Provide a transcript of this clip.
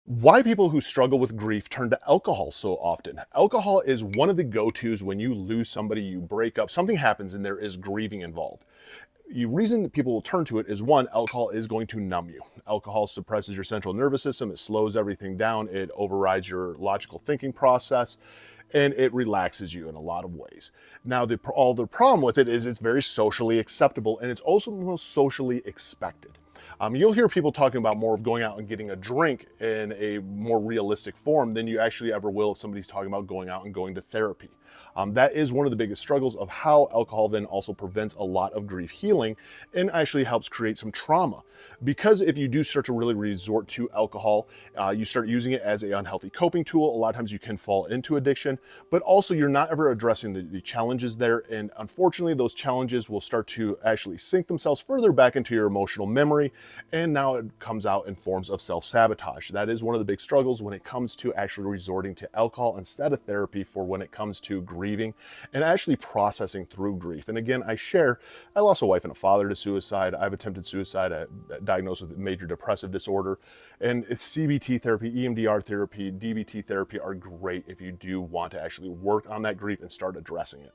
Why people who struggle with grief turn to alcohol so often. Alcohol is one of the go-tos when you lose somebody, you break up, something happens and there is grieving involved. The reason that people will turn to it is one, alcohol is going to numb you. Alcohol suppresses your central nervous system, it slows everything down, it overrides your logical thinking process, and it relaxes you in a lot of ways. Now, all the problem with it is it's very socially acceptable and it's also most socially expected. You'll hear people talking about more of going out and getting a drink in a more realistic form than you actually ever will if somebody's talking about going out and going to therapy. That is one of the biggest struggles of how alcohol then also prevents a lot of grief healing and actually helps create some trauma. Because if you do start to really resort to alcohol, you start using it as an unhealthy coping tool. A lot of times you can fall into addiction, but also you're not ever addressing the challenges there. And unfortunately, those challenges will start to actually sink themselves further back into your emotional memory. And now it comes out in forms of self-sabotage. That is one of the big struggles when it comes to actually resorting to alcohol instead of therapy for when it comes to grieving and actually processing through grief. And again, I lost a wife and a father to suicide. I've attempted suicide, diagnosed with major depressive disorder. And it's CBT therapy, EMDR therapy, DBT therapy are great if you do want to actually work on that grief and start addressing it.